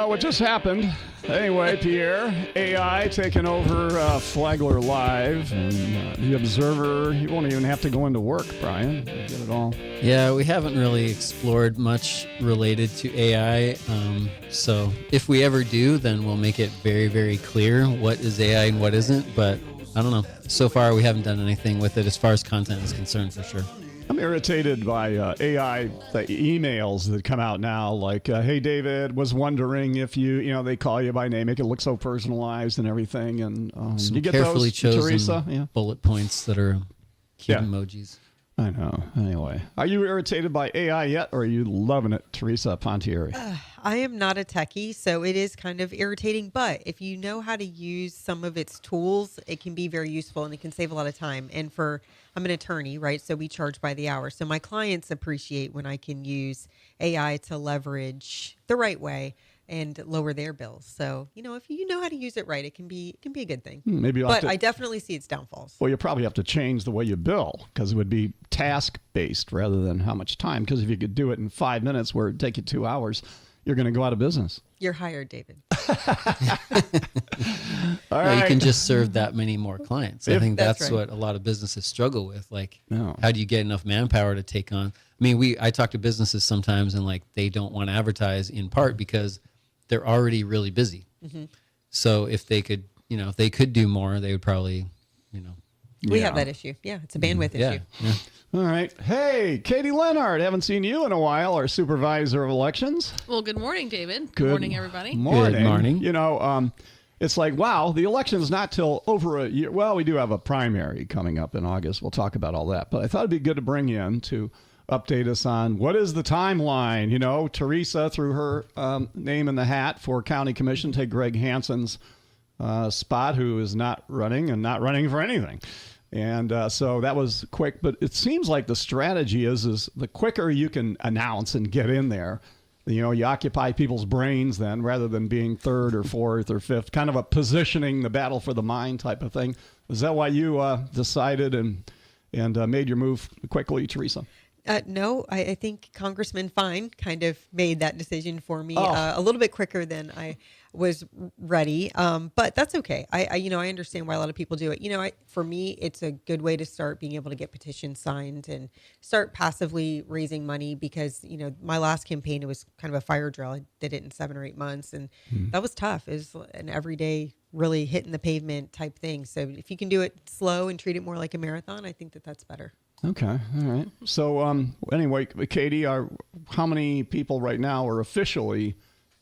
what just happened? Anyway, Pierre, AI taking over Flagler Live, and the Observer, you won't even have to go into work, Brian. You get it all. Yeah, we haven't really explored much related to AI. So if we ever do, then we'll make it very, very clear what is AI and what isn't. But I don't know. So far, we haven't done anything with it as far as content is concerned, for sure. I'm irritated by AI, the emails that come out now, like, hey, David, was wondering if they call you by name, make it look so personalized and everything. And Some you get carefully those, chosen Theresa? Yeah. bullet points that are cute emojis. I know. Anyway, are you irritated by AI yet, or are you loving it, Theresa Pontieri? I am not a techie, so it is kind of irritating. But if you know how to use some of its tools, it can be very useful and it can save a lot of time. And I'm an attorney, right? So we charge by the hour. So my clients appreciate when I can use AI to leverage the right way and lower their bills. So, if you know how to use it right, it can be a good thing. But I definitely see its downfalls. Well, you probably have to change the way you bill, because it would be task-based rather than how much time. Because if you could do it in 5 minutes where it'd take you 2 hours, you're going to go out of business. You're hired, David. All right. You can just serve that many more clients. I think that's right. what a lot of businesses struggle with. Like, how do you get enough manpower to take on? I mean, I talk to businesses sometimes, and like they don't want to advertise in part because they're already really busy. Mm-hmm. So if they could, if they could do more, they would probably, We have that issue. Yeah, it's a bandwidth issue. Yeah. All right. Hey, Kaiti Lenhart. Haven't seen you in a while, our Supervisor of Elections. Well, good morning, David. Good morning, everybody. Morning. Good morning. It's like, wow, the election's not till over a year. Well, we do have a primary coming up in August. We'll talk about all that. But I thought it'd be good to bring you in to update us on what is the timeline. Theresa threw her name in the hat for county commission, take Greg Hansen's spot, who is not running for anything. And so that was quick, but it seems like the strategy is the quicker you can announce and get in there, you occupy people's brains then, rather than being third or fourth or fifth, kind of a positioning the battle for the mind type of thing. Is that why you decided and made your move quickly, Theresa? No, I think Congressman Fine kind of made that decision for me a little bit quicker than I was ready. But that's okay. I understand why a lot of people do it. For me, it's a good way to start being able to get petitions signed and start passively raising money because, my last campaign, it was kind of a fire drill. I did it in 7 or 8 months and that was tough. It was an everyday really hitting the pavement type thing. So if you can do it slow and treat it more like a marathon, I think that's better. Okay. All right. So anyway, Kaiti, how many people right now are officially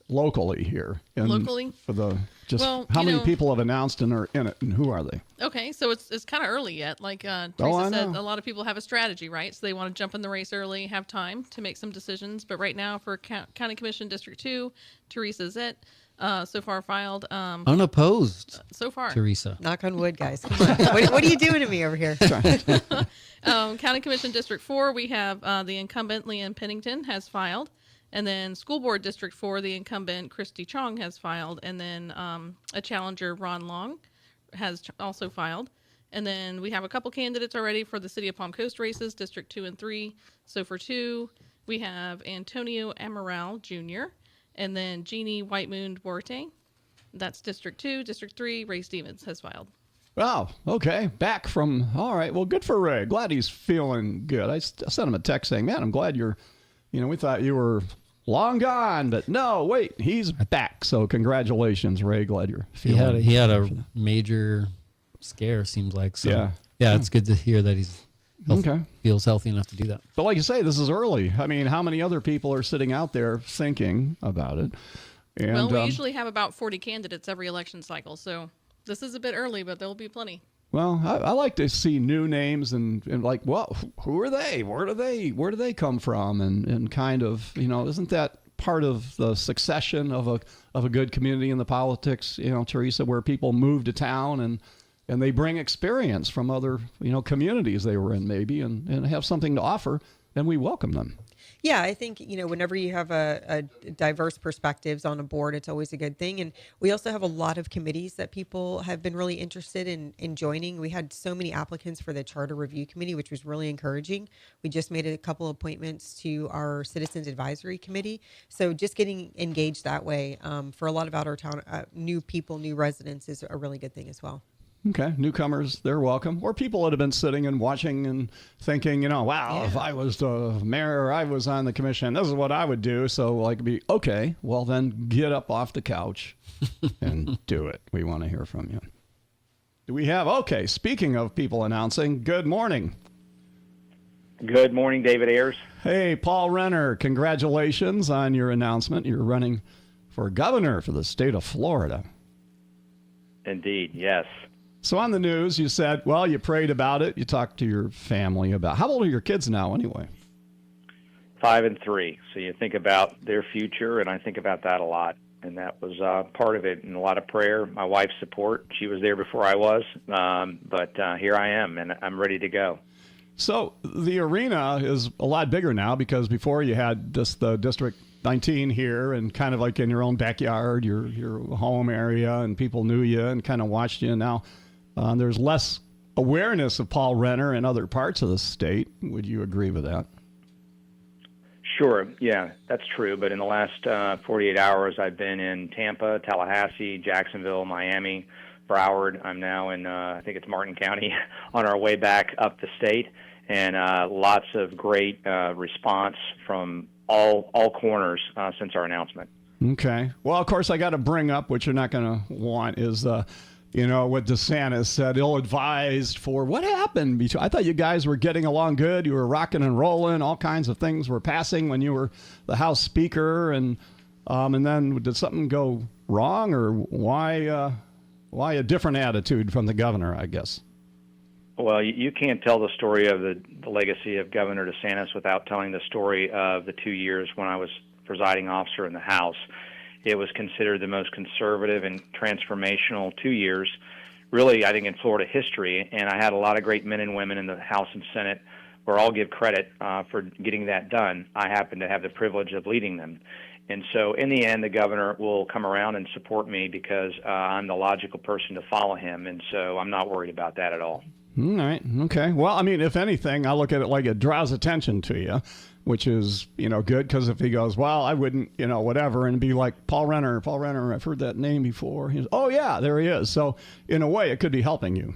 locally here? Locally? How many people have announced and are in it, and who are they? Okay, so it's kind of early yet. Like Theresa said, a lot of people have a strategy, right? So they want to jump in the race early, have time to make some decisions. But right now for County Commission District 2, Theresa's it. So far filed. Unopposed. So far. Theresa. Knock on wood, guys. Come on. What are you doing to me over here? County Commission District 4, we have the incumbent, Leanne Pennington, has filed. And then School Board District 4, the incumbent, Christy Chong, has filed. And then a challenger, Ron Long, has also filed. And then we have a couple candidates already for the City of Palm Coast races, District 2 and 3. So for 2, we have Antonio Amaral, Jr., and then Jeannie Whitemoon Duarte. That's District 2. District 3, Ray Stevens has filed. Oh, okay. Back from, all right. Well, good for Ray. Glad he's feeling good. I sent him a text saying, man, I'm glad we thought you were long gone, but no, wait, he's back. So congratulations, Ray. Glad you're feeling He had a major scare, seems like. So yeah, it's good to hear that he's feels healthy enough to do that. But like you say, this is early. I mean, how many other people are sitting out there thinking about it? And, we usually have about 40 candidates every election cycle, so this is a bit early, but there'll be plenty. Well, I like to see new names and like, well, who are they? Where do they come from? And kind of, isn't that part of the succession of a good community in the politics, Theresa, where people move to town and they bring experience from other, communities they were in maybe and have something to offer then we welcome them. Yeah, I think, whenever you have a diverse perspectives on a board, it's always a good thing. And we also have a lot of committees that people have been really interested in joining. We had so many applicants for the Charter Review Committee, which was really encouraging. We just made a couple appointments to our Citizens Advisory Committee. So just getting engaged that way for a lot of out of town, new people, new residents is a really good thing as well. Okay, newcomers, they're welcome. Or people that have been sitting and watching and thinking, wow, if I was the mayor or I was on the commission, this is what I would do. So okay, well then get up off the couch and do it. We want to hear from you. Do we have, speaking of people announcing, good morning. Good morning, David Ayers. Hey, Paul Renner, congratulations on your announcement. You're running for governor for the state of Florida. Indeed, yes. So on the news, you said, you prayed about it. You talked to your family about, how old are your kids now anyway? 5 and 3. So you think about their future, and I think about that a lot. And that was part of it, and a lot of prayer, my wife's support. She was there before I was, but here I am, and I'm ready to go. So the arena is a lot bigger now, because before you had just the District 19 here and kind of like in your own backyard, your home area, and people knew you and kind of watched you. Now there's less awareness of Paul Renner in other parts of the state. Would you agree with that? Sure. Yeah, that's true. But in the last 48 hours, I've been in Tampa, Tallahassee, Jacksonville, Miami, Broward. I'm now in, I think it's Martin County, on our way back up the state. And lots of great response from all corners since our announcement. Okay. Well, of course, I got to bring up what you're not going to want is what DeSantis said, ill-advised for what happened. I thought you guys were getting along good. You were rocking and rolling. All kinds of things were passing when you were the House Speaker. And then did something go wrong, or why a different attitude from the governor, I guess? Well, you can't tell the story of the legacy of Governor DeSantis without telling the story of the 2 years when I was presiding officer in the House. It was considered the most conservative and transformational 2 years, really, I think, in Florida history. And I had a lot of great men and women in the House and Senate where I'll give credit for getting that done. I happen to have the privilege of leading them. And so in the end, the governor will come around and support me because I'm the logical person to follow him. And so I'm not worried about that at all. All right. Okay. Well, I mean, if anything, I look at it like it draws attention to you, which is, good, because if he goes, well, I wouldn't, whatever, and be like, Paul Renner, I've heard that name before. He goes, oh, yeah, there he is. So in a way, it could be helping you.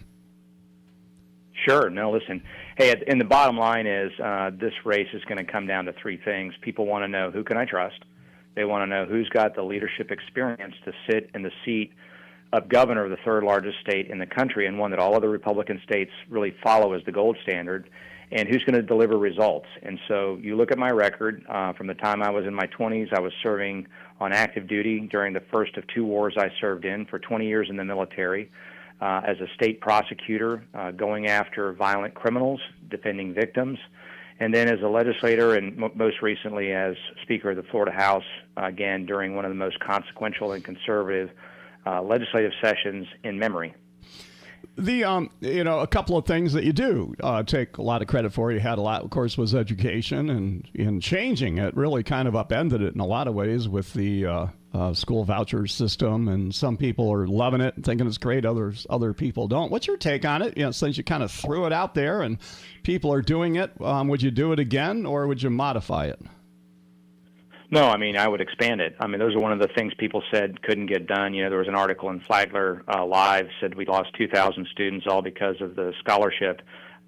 Sure. No, listen. Hey, and the bottom line is this race is going to come down to three things. People want to know, who can I trust? They want to know who's got the leadership experience to sit in the seat of governor of the third largest state in the country, and one that all other Republican states really follow as the gold standard, and who's going to deliver results. And so you look at my record. From the time I was in my 20s, I was serving on active duty during the first of two wars I served in, for 20 years in the military, as a state prosecutor, going after violent criminals, defending victims, and then as a legislator, and most recently as Speaker of the Florida House, again, during one of the most consequential and conservative legislative sessions in memory. The a couple of things that you do take a lot of credit for. You had a lot, of course, was education, and in changing it, really kind of upended it in a lot of ways with the school voucher system. And some people are loving it and thinking it's great. Other people don't. What's your take on it? Since you kind of threw it out there and people are doing it, would you do it again, or would you modify it? No, I mean, I would expand it. I mean, those are one of the things people said couldn't get done. There was an article in Flagler Live said we lost 2,000 students all because of the scholarship.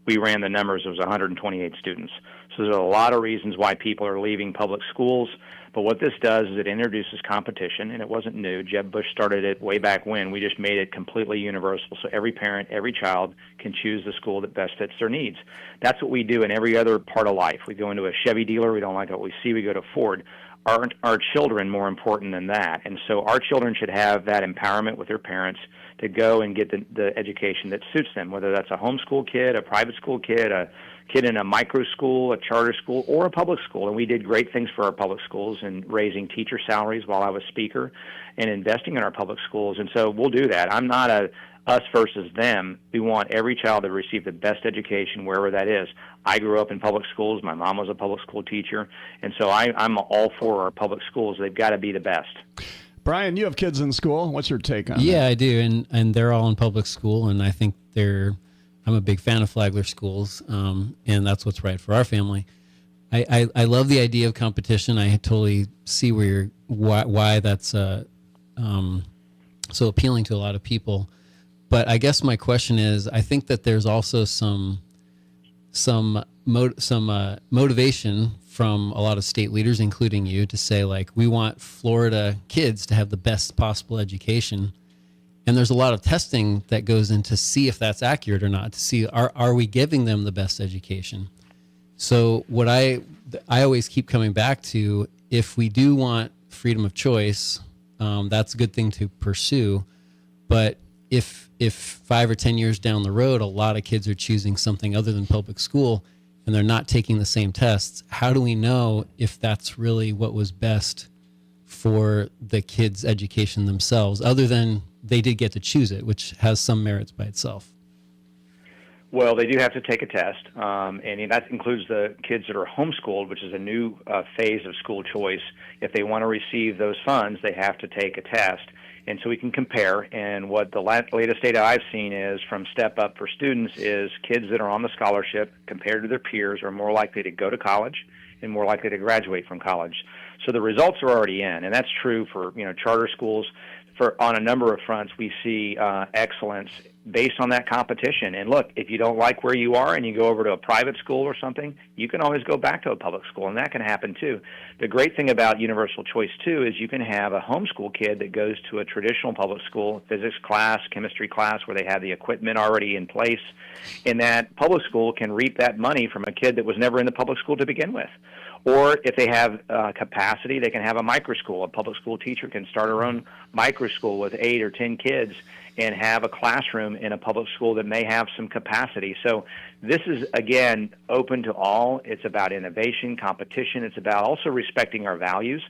We ran the numbers. It was 128 students. So there's a lot of reasons why people are leaving public schools. But what this does is it introduces competition, and it wasn't new. Jeb Bush started it way back when. We just made it completely universal, so every parent, every child can choose the school that best fits their needs. That's what we do in every other part of life. We go into a Chevy dealer. We don't like what we see. We go to Ford. Aren't our children more important than that? And so our children should have that empowerment with their parents to go and get the education that suits them, whether that's a homeschool kid, a private school kid, a kid in a micro school, a charter school, or a public school. And we did great things for our public schools in raising teacher salaries while I was speaker and investing in our public schools. And so we'll do that. I'm not a us versus them. We want every child to receive the best education wherever that is. I grew up in public schools. My mom was a public school teacher. And so I'm all for our public schools. They've got to be the best. Brian, you have kids in school. What's your take on that? Yeah, I do. And they're all in public school. And I think I'm a big fan of Flagler schools. And that's what's right for our family. I love the idea of competition. I totally see why that's so appealing to a lot of people. But I guess my question is, I think that there's also some motivation from a lot of state leaders, including you, to say, like, we want Florida kids to have the best possible education. And there's a lot of testing that goes in to see if that's accurate or not, to see are we giving them the best education. So what I always keep coming back to, if we do want freedom of choice, that's a good thing to pursue. But if 5 or 10 years down the road, a lot of kids are choosing something other than public school and they're not taking the same tests, how do we know if that's really what was best for the kids' education themselves, other than they did get to choose it, which has some merits by itself? Well, they do have to take a test, and that includes the kids that are homeschooled, which is a new phase of school choice. If they want to receive those funds, they have to take a test. And so we can compare, and what the latest data I've seen is from Step Up for students is kids that are on the scholarship compared to their peers are more likely to go to college and more likely to graduate from college. So the results are already in, and that's true for charter schools. On a number of fronts, we see excellence based on that competition. And look, if you don't like where you are and you go over to a private school or something, you can always go back to a public school, and that can happen too. The great thing about universal choice too is you can have a homeschool kid that goes to a traditional public school, physics class, chemistry class, where they have the equipment already in place, and that public school can reap that money from a kid that was never in the public school to begin with. Or if they have capacity, they can have a micro school. A public school teacher can start her own micro school with 8 or 10 kids and have a classroom in a public school that may have some capacity. So this is, again, open to all. It's about innovation, competition. It's about also respecting our values.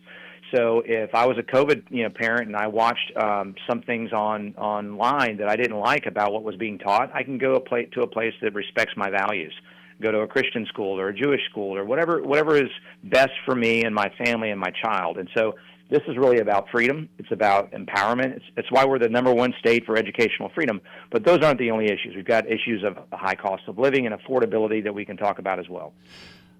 So if I was a COVID parent and I watched some things online that I didn't like about what was being taught, I can go to a place that respects my values. Go to a Christian school or a Jewish school or whatever is best for me and my family and my child. And so this is really about freedom. It's about empowerment. It's why we're the #1 state for educational freedom. But those aren't the only issues. We've got issues of the high cost of living and affordability that we can talk about as well.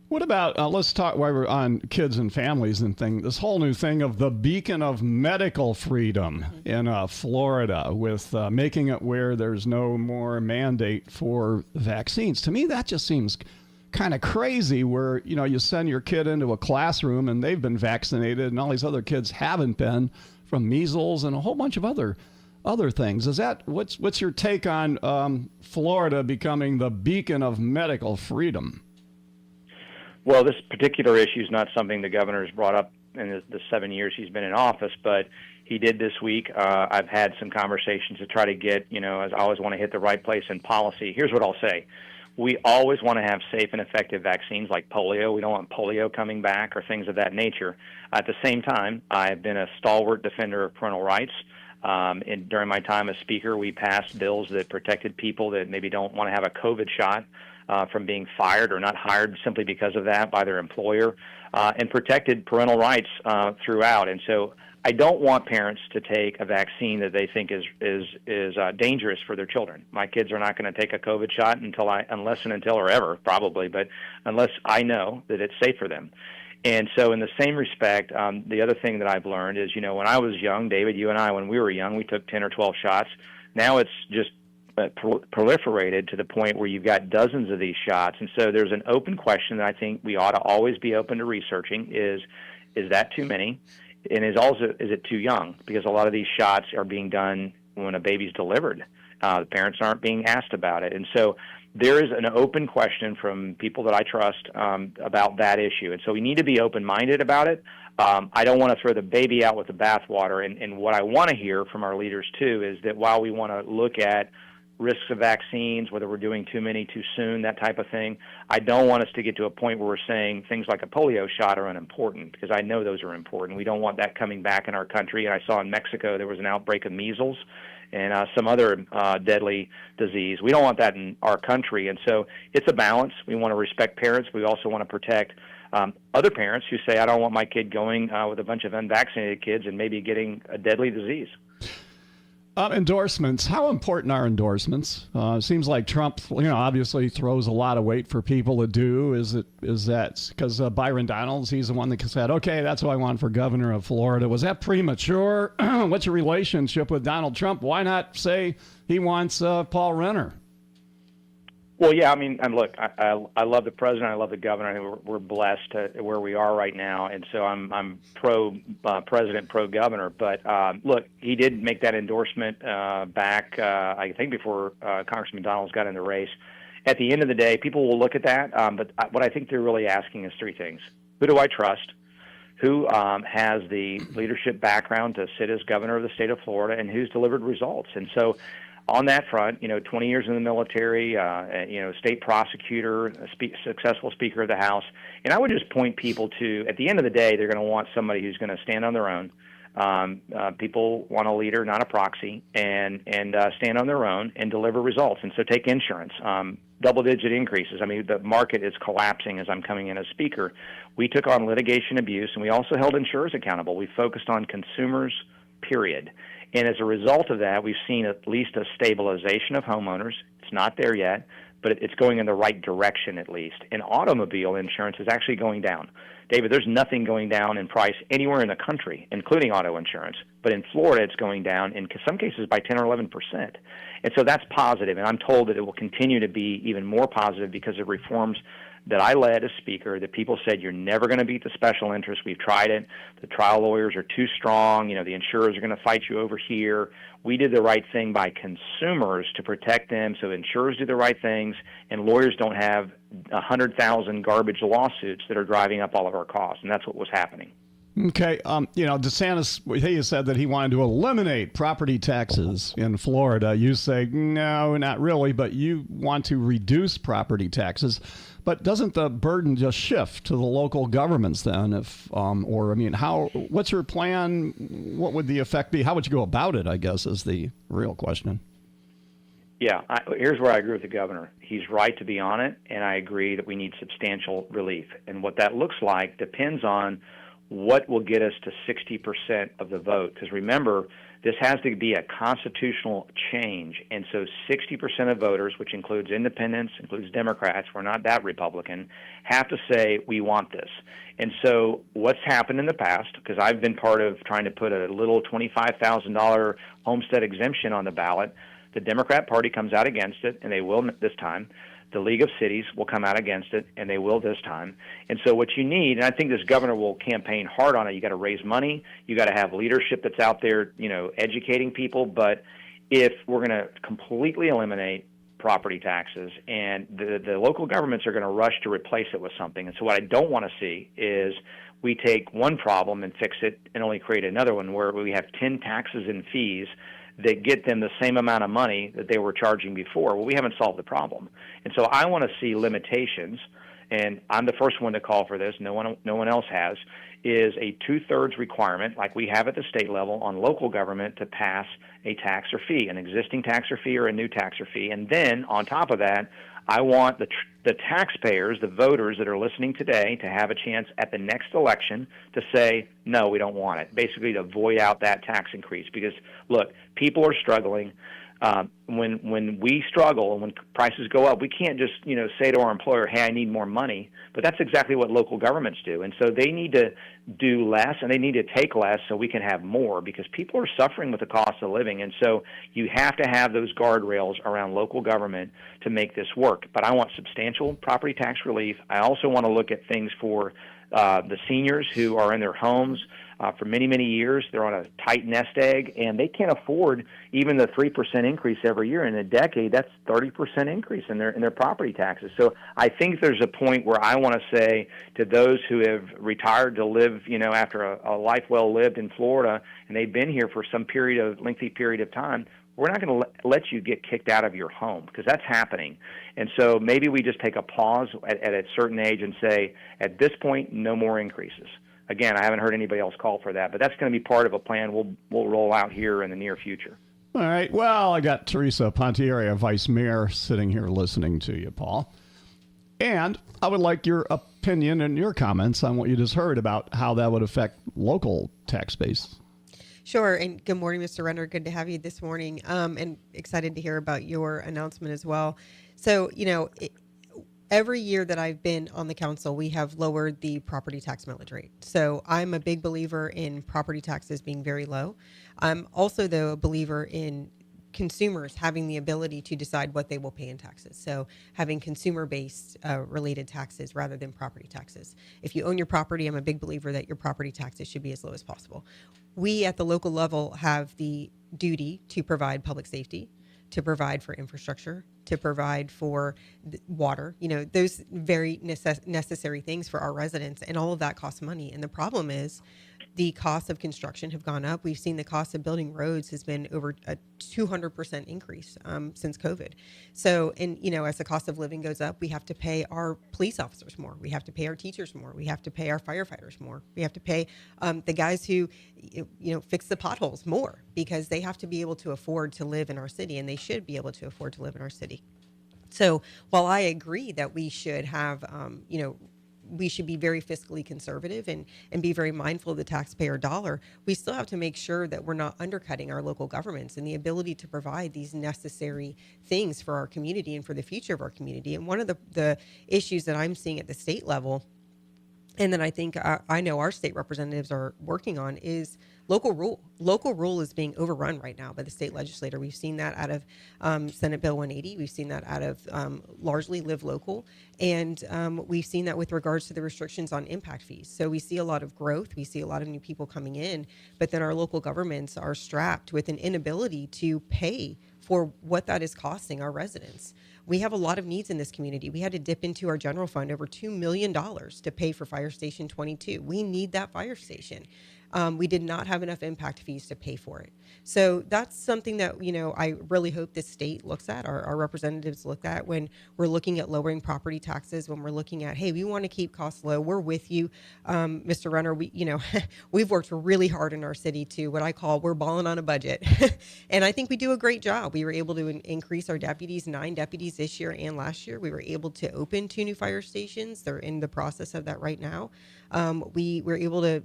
What about, let's talk while we're on kids and families and this whole new thing of the beacon of medical freedom in Florida with making it where there's no more mandate for vaccines. To me, that just seems kind of crazy where, you send your kid into a classroom and they've been vaccinated and all these other kids haven't been, from measles and a whole bunch of other things. What's your take on Florida becoming the beacon of medical freedom? Well, this particular issue is not something the governor has brought up in the 7 years he's been in office, but he did this week. I've had some conversations to try to get, as I always want to hit the right place in policy. Here's what I'll say. We always want to have safe and effective vaccines like polio. We don't want polio coming back or things of that nature. At the same time, I've been a stalwart defender of parental rights. During my time as Speaker, we passed bills that protected people that maybe don't want to have a COVID shot from being fired or not hired simply because of that by their employer, and protected parental rights throughout. And so I don't want parents to take a vaccine that they think is dangerous for their children. My kids are not going to take a COVID shot unless and until or ever, probably, but unless I know that it's safe for them. And so in the same respect, the other thing that I've learned is, when I was young, David, you and I, when we were young, we took 10 or 12 shots. Now it's just proliferated to the point where you've got dozens of these shots. And so there's an open question that I think we ought to always be open to researching is that too many? And is it too young? Because a lot of these shots are being done when a baby's delivered. The parents aren't being asked about it. And so there is an open question from people that I trust about that issue. And so we need to be open-minded about it. I don't want to throw the baby out with the bathwater. And what I want to hear from our leaders, too, is that while we want to look at risks of vaccines, whether we're doing too many too soon, that type of thing. I don't want us to get to a point where we're saying things like a polio shot are unimportant, because I know those are important. We don't want that coming back in our country. And I saw in Mexico there was an outbreak of measles and some other deadly disease. We don't want that in our country. And so it's a balance. We want to respect parents. We also want to protect other parents who say, I don't want my kid going with a bunch of unvaccinated kids and maybe getting a deadly disease. Endorsements. How important are endorsements? Seems like Trump, obviously throws a lot of weight for people to do. Is that because Byron Donalds, he's the one that said, okay, that's who I want for governor of Florida. Was that premature? What's your relationship with Donald Trump? Why not say he wants Paul Renner? Well, yeah, I mean, and look, I love the president. I love the governor. I think we're blessed to where we are right now, and so I'm pro president, pro governor. But look, he did make that endorsement back, I think, before Congressman Donalds got in the race. At the end of the day, people will look at that, but what I think they're really asking is three things: who do I trust? Who has the leadership background to sit as governor of the state of Florida, and who's delivered results? And so, on that front, 20 years in the military, state prosecutor, successful Speaker of the House. And I would just point people to, at the end of the day, they're going to want somebody who's going to stand on their own. People want a leader, not a proxy, and stand on their own and deliver results. And so take insurance, double-digit increases. I mean, the market is collapsing as I'm coming in as Speaker. We took on litigation abuse, and we also held insurers accountable. We focused on consumers, period. And as a result of that, we've seen at least a stabilization of homeowners. It's not there yet, but it's going in the right direction at least. And automobile insurance is actually going down. David, there's nothing going down in price anywhere in the country, including auto insurance. But in Florida, it's going down in some cases by 10 or 11%. And so that's positive. And I'm told that it will continue to be even more positive because of reforms that I led as Speaker, that people said, you're never going to beat the special interest. We've tried it. The trial lawyers are too strong. The insurers are going to fight you over here. We did the right thing by consumers to protect them, so insurers do the right things, and lawyers don't have 100,000 garbage lawsuits that are driving up all of our costs, and that's what was happening. Okay, DeSantis, he said that he wanted to eliminate property taxes in Florida. You say, no, not really, but you want to reduce property taxes. But doesn't the burden just shift to the local governments then? What's your plan? What would the effect be? How would you go about it, I guess, is the real question. Yeah, here's where I agree with the governor. He's right to be on it, and I agree that we need substantial relief. And what that looks like depends on what will get us to 60% of the vote. Because remember, this has to be a constitutional change. And so 60% of voters, which includes independents, includes Democrats, we're not that Republican, have to say, we want this. And so what's happened in the past, because I've been part of trying to put a little $25,000 homestead exemption on the ballot, the Democrat Party comes out against it, and they will this time. The League of Cities will come out against it, and they will this time. And so what you need, and I think this governor will campaign hard on it, you got to raise money, you got to have leadership that's out there, educating people. But if we're going to completely eliminate property taxes, and the local governments are going to rush to replace it with something. And so what I don't want to see is we take one problem and fix it and only create another one where we have 10 taxes and fees that get them the same amount of money that they were charging before. Well, we haven't solved the problem. And so I want to see limitations, and I'm the first one to call for this, no one else has, is a 2/3 requirement, like we have at the state level, on local government to pass a tax or fee, an existing tax or fee or a new tax or fee. And then on top of that, I want the taxpayers, the voters that are listening today, to have a chance at the next election to say, no, we don't want it, basically to void out that tax increase. Because, look, people are struggling. When we struggle and when prices go up, we can't just say to our employer, hey, I need more money. But that's exactly what local governments do. And so they need to do less and they need to take less so we can have more, because people are suffering with the cost of living. And so you have to have those guardrails around local government to make this work. But I want substantial property tax relief. I also want to look at things for the seniors who are in their homes. for many, many years. They're on a tight nest egg, and they can't afford even the 3% increase every year. In a decade, that's 30% increase in their property taxes. So I think there's a point where I want to say to those who have retired to live, after a life well lived in Florida, and they've been here for some lengthy period of time, we're not going to let you get kicked out of your home, because that's happening. And so maybe we just take a pause at a certain age and say, at this point, no more increases. Again, I haven't heard anybody else call for that, but that's going to be part of a plan we'll roll out here in the near future. All right. Well, I got Theresa Pontieri, Vice Mayor, sitting here listening to you, Paul. And I would like your opinion and your comments on what you just heard about how that would affect local tax base. Sure. And good morning, Mr. Renner. Good to have you this morning. And excited to hear about your announcement as well. So, every year that I've been on the council, we have lowered the property tax millage rate. So I'm a big believer in property taxes being very low. I'm also, though, a believer in consumers having the ability to decide what they will pay in taxes. So having consumer-based related taxes rather than property taxes. If you own your property, I'm a big believer that your property taxes should be as low as possible. We at the local level have the duty to provide public safety, to provide for infrastructure, to provide for water, those very necessary things for our residents, and all of that costs money. And the problem is the costs of construction have gone up. We've seen the cost of building roads has been over a 200% increase since COVID. So, and as the cost of living goes up, we have to pay our police officers more. We have to pay our teachers more. We have to pay our firefighters more. We have to pay the guys who, fix the potholes more, because they have to be able to afford to live in our city, and they should be able to afford to live in our city. So while I agree that we should have, we should be very fiscally conservative and be very mindful of the taxpayer dollar, we still have to make sure that we're not undercutting our local governments and the ability to provide these necessary things for our community and for the future of our community. And one of the issues that I'm seeing at the state level, and then I think I know our state representatives are working on, is local rule. Local rule is being overrun right now by the state legislature. We've seen that out of Senate Bill 180. We've seen that out of largely Live Local. And we've seen that with regards to the restrictions on impact fees. So we see a lot of growth. We see a lot of new people coming in. But then our local governments are strapped with an inability to pay for what that is costing our residents. We have a lot of needs in this community. We had to dip into our general fund over $2 million to pay for Fire Station 22. We need that fire station. We did not have enough impact fees to pay for it. So that's something that, I really hope the state looks at, our representatives look at when we're looking at lowering property taxes, when we're looking at, hey, we want to keep costs low. We're with you, Mr. Renner. We've worked really hard in our city to what I call, we're balling on a budget. And I think we do a great job. We were able to increase our deputies, 9 deputies this year and last year. We were able to open 2 new fire stations. They're in the process of that right now. We were able to,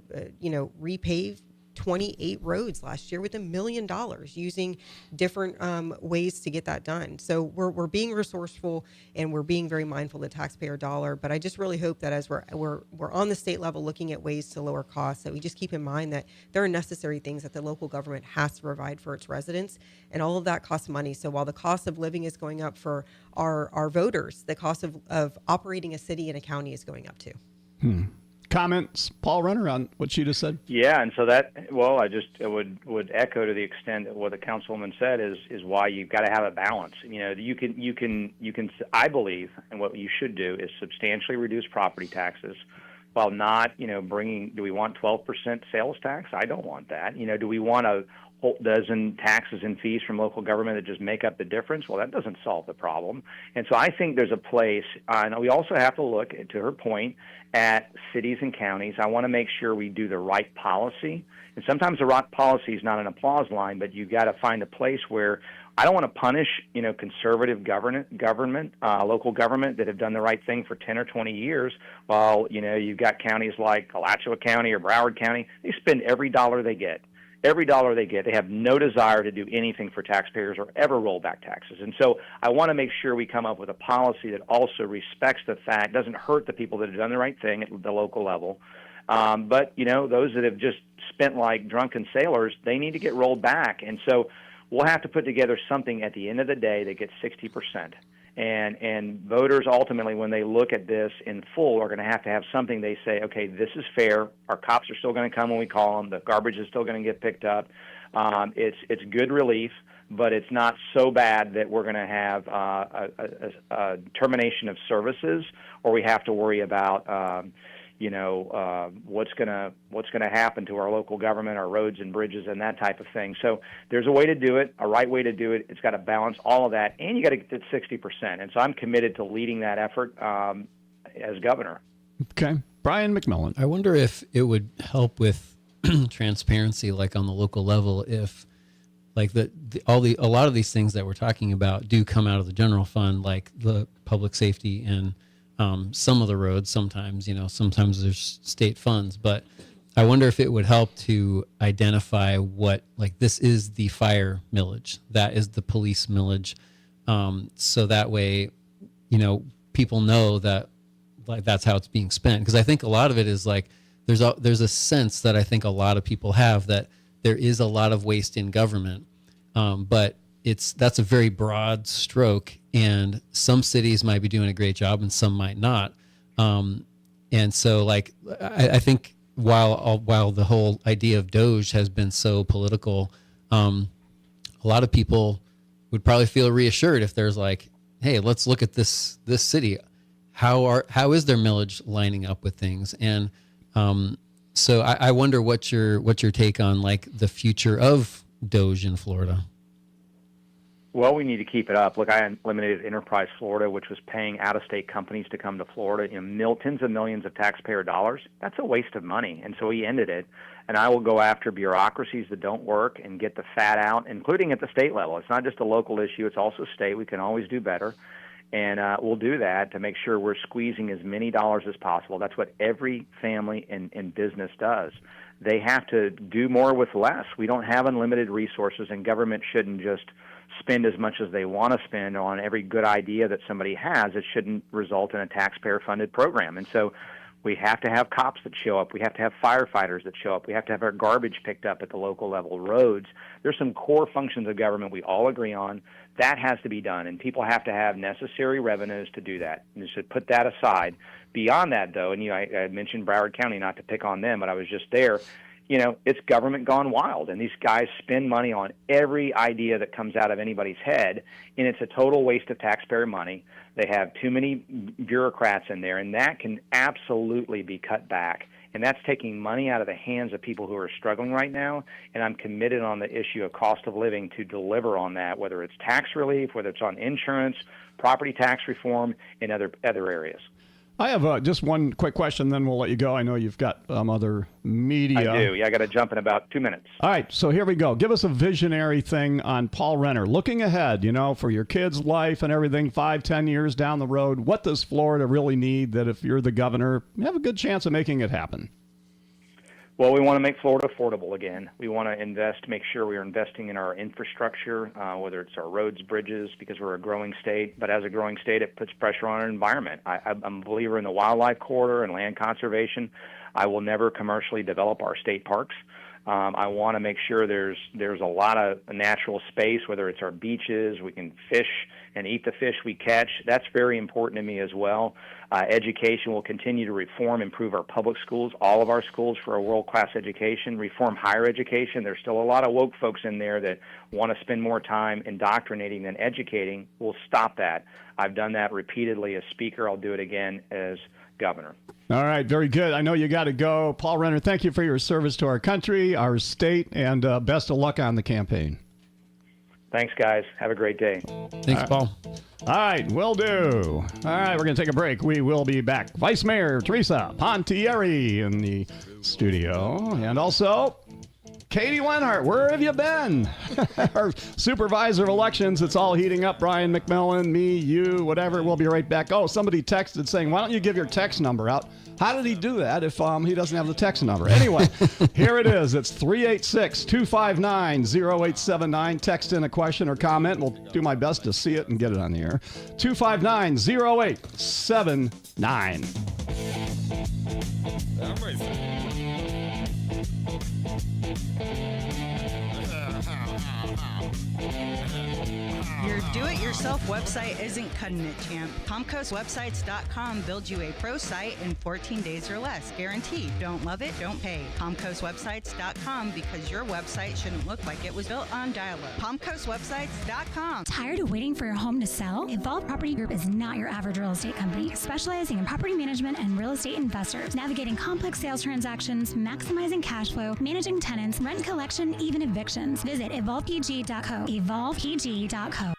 repave 28 roads last year with $1 million using different ways to get that done. So we're being resourceful and we're being very mindful of the taxpayer dollar. But I just really hope that as we're on the state level looking at ways to lower costs, that we just keep in mind that there are necessary things that the local government has to provide for its residents, and all of that costs money. So while the cost of living is going up for our voters, the cost of operating a city and a county is going up too. Comments, Paul Renner, on what she just said? Yeah, and so that, well, I just would echo to the extent that what the councilwoman said is why you've got to have a balance. You can I believe, and what you should do is substantially reduce property taxes while not, bringing. Do we want 12% sales tax? I don't want that. Do we want a whole dozen taxes and fees from local government that just make up the difference? Well, that doesn't solve the problem. And so I think there's a place, and we also have to look, to her point, at cities and counties. I want to make sure we do the right policy. And sometimes the right policy is not an applause line, but you've got to find a place where I don't want to punish, conservative government, local government that have done the right thing for 10 or 20 years, while, you've got counties like Alachua County or Broward County. They spend every dollar they get. Every dollar they get, they have no desire to do anything for taxpayers or ever roll back taxes. And so I want to make sure we come up with a policy that also respects the fact, doesn't hurt the people that have done the right thing at the local level. But, those that have just spent like drunken sailors, they need to get rolled back. And so we'll have to put together something at the end of the day that gets 60%. And voters ultimately, when they look at this in full, are going to have something they say, okay, this is fair. Our cops are still going to come when we call them. The garbage is still going to get picked up. It's good relief, but it's not so bad that we're going to have a termination of services, or we have to worry about what's going to happen to our local government, our roads and bridges, and that type of thing. So there's a way to do it, a right way to do it. It's got to balance all of that, and you got to get to 60%. And so I'm committed to leading that effort as governor. Okay, Brian McMillan. I wonder if it would help with transparency, like on the local level, if like a lot of these things that we're talking about do come out of the general fund, like the public safety and some of the roads. Sometimes there's state funds, but I wonder if it would help to identify what, like, this is the fire millage, that is the police millage, so that way, people know that, like, that's how it's being spent. Because I think a lot of it is like there's a sense that I think a lot of people have that there is a lot of waste in government, but that's a very broad stroke, and some cities might be doing a great job and some might not. And so, like, I think while the whole idea of Doge has been so political, a lot of people would probably feel reassured if there's like, hey, let's look at this city. How is their millage lining up with things? And so I wonder what's your take on, like, the future of Doge in Florida. Well, we need to keep it up. Look, I eliminated Enterprise Florida, which was paying out-of-state companies to come to Florida, tens of millions of taxpayer dollars. That's a waste of money, and so we ended it. And I will go after bureaucracies that don't work and get the fat out, including at the state level. It's not just a local issue; it's also state. We can always do better, and we'll do that to make sure we're squeezing as many dollars as possible. That's what every family and business does. They have to do more with less. We don't have unlimited resources, and government shouldn't just spend as much as they want to spend on every good idea that somebody has. It shouldn't result in a taxpayer-funded program. And so we have to have cops that show up. We have to have firefighters that show up. We have to have our garbage picked up at the local level, roads. There's some core functions of government we all agree on. That has to be done, and people have to have necessary revenues to do that. And you should put that aside. Beyond that, though, and I mentioned Broward County, not to pick on them, but I was just there. It's government gone wild, and these guys spend money on every idea that comes out of anybody's head, and it's a total waste of taxpayer money. They have too many bureaucrats in there, and that can absolutely be cut back, and that's taking money out of the hands of people who are struggling right now, and I'm committed on the issue of cost of living to deliver on that, whether it's tax relief, whether it's on insurance, property tax reform, and other areas. I have just one quick question, then we'll let you go. I know you've got other media. I do. Yeah, I got to jump in about 2 minutes. All right, so here we go. Give us a visionary thing on Paul Renner. Looking ahead, for your kids' life and everything, 5-10 years down the road, what does Florida really need that if you're the governor, you have a good chance of making it happen? Well, we want to make Florida affordable again. We want to make sure we are investing in our infrastructure, whether it's our roads, bridges, because we're a growing state. But as a growing state, it puts pressure on our environment. I'm a believer in the wildlife corridor and land conservation. I will never commercially develop our state parks. I want to make sure there's a lot of natural space, whether it's our beaches, we can fish and eat the fish we catch. That's very important to me as well. Education will continue to reform, improve our public schools, all of our schools for a world-class education, reform higher education. There's still a lot of woke folks in there that want to spend more time indoctrinating than educating. We'll stop that. I've done that repeatedly as speaker. I'll do it again as governor. All right, very good. I know you got to go. Paul Renner, thank you for your service to our country, our state, and best of luck on the campaign. Thanks, guys. Have a great day. Thanks, Paul. All right, will do. All right, we're going to take a break. We will be back. Vice Mayor Theresa Pontieri in the studio. And also, Kaiti Lenhart, where have you been? Our Supervisor of Elections. It's all heating up. Brian McMillan, me, you, whatever. We'll be right back. Oh, somebody texted saying, why don't you give your text number out? How did he do that if he doesn't have the text number? Anyway, here it is. It's 386-259-0879. Text in a question or comment. We'll do my best to see it and get it on the air. 259-0879. I'm ready. Your do-it-yourself website isn't cutting it, champ. ComcoastWebsites.com builds you a pro site in 14 days or less. Guaranteed. Don't love it? Don't pay. ComcoastWebsites.com, because your website shouldn't look like it was built on dial-up. ComcoastWebsites.com. Tired of waiting for your home to sell? Evolve Property Group is not your average real estate company, specializing in property management and real estate investors, navigating complex sales transactions, maximizing cash flow, managing tenants, rent collection, even evictions. Visit evolvepg.co. evolvepg.co.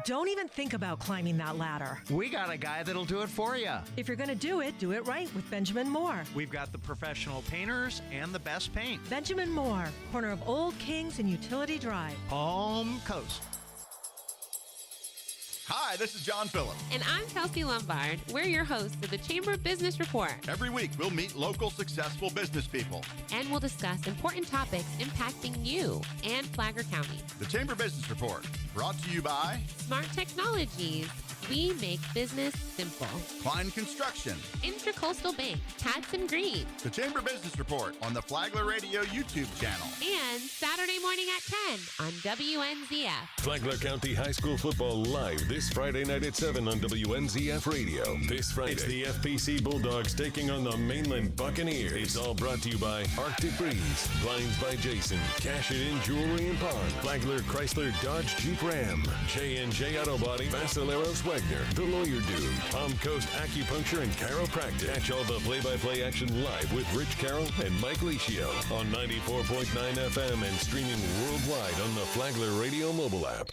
Don't even think about climbing that ladder. We got a guy that'll do it for you. If you're going to do it right with Benjamin Moore. We've got the professional painters and the best paint. Benjamin Moore, corner of Old Kings and Utility Drive. Palm Coast. Hi, this is John Phillips. And I'm Kelsey Lombard. We're your hosts of the Chamber Business Report. Every week, we'll meet local successful business people. And we'll discuss important topics impacting you and Flagler County. The Chamber Business Report, brought to you by Smart Technologies. We make business simple. Klein Construction. Intracoastal Bank. Patson Green. The Chamber Business Report on the Flagler Radio YouTube channel. And Saturday morning at 10 on WNZF. Flagler County High School football live this Friday night at 7 on WNZF Radio. This Friday, it's the FPC Bulldogs taking on the Mainland Buccaneers. It's all brought to you by Arctic Breeze, Blinds by Jason, Cash It In Jewelry and Pawn, Flagler Chrysler Dodge Jeep Ram, J&J Auto Body, Basileros Wagner, The Lawyer Dude, Palm Coast Acupuncture and Chiropractic. Catch all the play-by-play action live with Rich Carroll and Mike Licio on 94.9 FM and streaming worldwide on the Flagler Radio mobile app.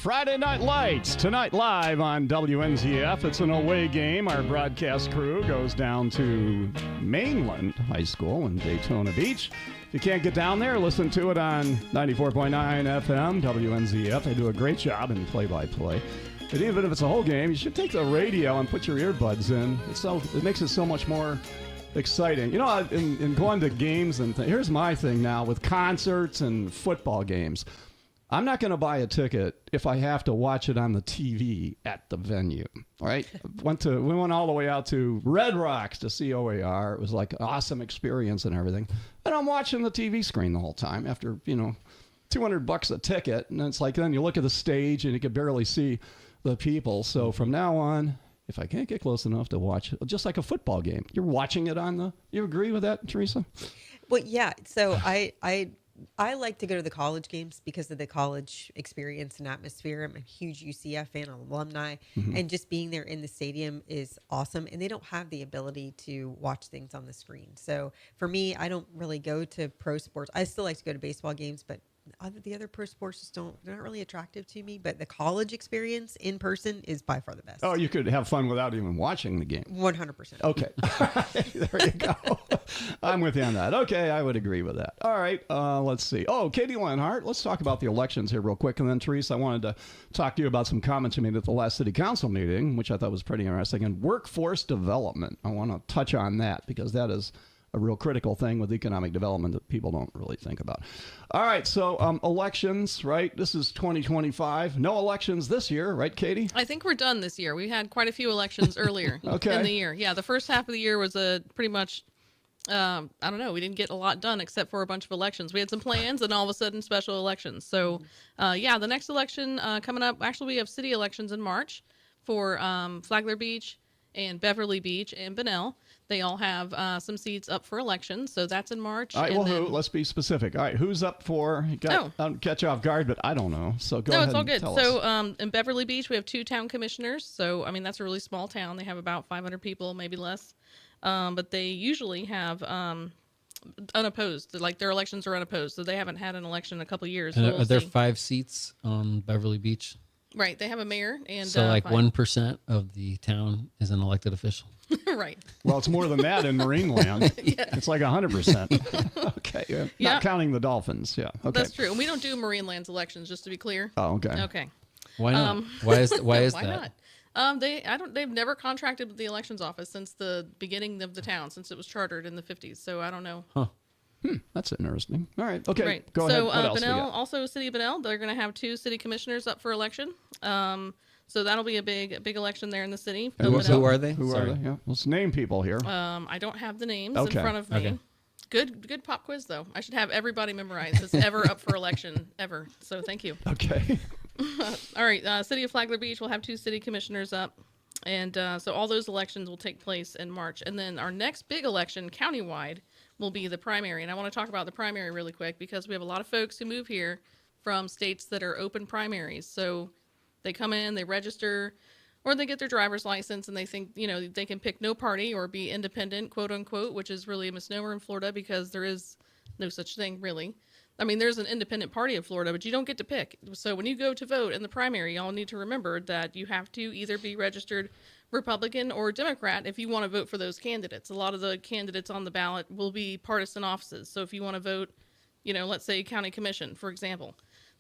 Friday Night Lights, tonight live on WNZF. It's an away game. Our broadcast crew goes down to Mainland High School in Daytona Beach. If you can't get down there, listen to it on 94.9 FM, WNZF. They do a great job in play-by-play. And even if it's a whole game, you should take the radio and put your earbuds in. It makes it so much more exciting. You know, in going to games and here's my thing now with concerts and football games. I'm not going to buy a ticket if I have to watch it on the TV at the venue. All right, we went all the way out to Red Rocks to see OAR. It was like an awesome experience and everything. And I'm watching the TV screen the whole time after $200 a ticket, and it's like then you look at the stage and you can barely see the people. So from now on, if I can't get close enough to watch it, just like a football game, you're watching it on the. You agree with that, Theresa? Well, yeah. So I like to go to the college games because of the college experience and atmosphere. I'm a huge UCF fan, I'm an alumni, and just being there in the stadium is awesome. And they don't have the ability to watch things on the screen. So for me, I don't really go to pro sports. I still like to go to baseball games, but the other pro sports just they're not really attractive to me. But the college experience in person is by far the best. Oh, you could have fun without even watching the game. 100%. Okay. There you go. I'm with you on that. Okay, I would agree with that. All right, let's see. Oh, Katie Lenhart, let's talk about the elections here real quick. And then, Theresa, I wanted to talk to you about some comments you made at the last city council meeting, which I thought was pretty interesting. And workforce development. I want to touch on that because that is a real critical thing with economic development that people don't really think about. All right, so elections, right? This is 2025. No elections this year, right, Katie? I think we're done this year. We had quite a few elections earlier in the year. Yeah, the first half of the year was pretty much, I don't know, we didn't get a lot done except for a bunch of elections. We had some plans and all of a sudden special elections. So, the next election coming up, actually we have city elections in March for Flagler Beach and Beverly Beach and Bunnell. They all have some seats up for election, so that's in March. All right, let's be specific. All right, who's up for? I'll catch you off guard, but I don't know. So go ahead. No, it's all good. So in Beverly Beach, we have 2 town commissioners. So, I mean, that's a really small town. They have about 500 people, maybe less. But they usually have unopposed. Like their elections are unopposed, so they haven't had an election in a couple of years. So are there 5 seats on Beverly Beach? Right, they have a mayor, and so 1% of the town is an elected official. Right. Well, it's more than that in Marineland. Yeah. It's like 100%. Okay, not counting the Dolphins. Yeah, okay. That's true. And we don't do Marineland's elections, just to be clear. Oh, okay. Okay. Why not? Why is that? They've never contracted with the elections office since the beginning of the town, since it was chartered in the 50s. So I don't know. Huh. That's interesting. All right. Okay. Right. Go ahead. What else Bunnell, also City of Bunnell, they're going to have 2 city commissioners up for election. So that'll be a big election there in the city. Who are they? Who are they? Yeah. Let's name people here. I don't have the names in front of me. Good pop quiz, though. I should have everybody memorize that's ever up for election, ever. So thank you. Okay. All right. City of Flagler Beach will have 2 city commissioners up. And so all those elections will take place in March. And then our next big election, countywide, will be the primary. And I want to talk about the primary really quick because we have a lot of folks who move here from states that are open primaries. So they come in, they register, or they get their driver's license and they think, you know, they can pick no party or be independent, quote unquote, which is really a misnomer in Florida because there is no such thing, really. I mean, there's an independent party in Florida, but you don't get to pick. So when you go to vote in the primary, y'all need to remember that you have to either be registered Republican or Democrat if you want to vote for those candidates. A lot of the candidates on the ballot will be partisan offices. So if you want to vote, you know, let's say county commission, for example,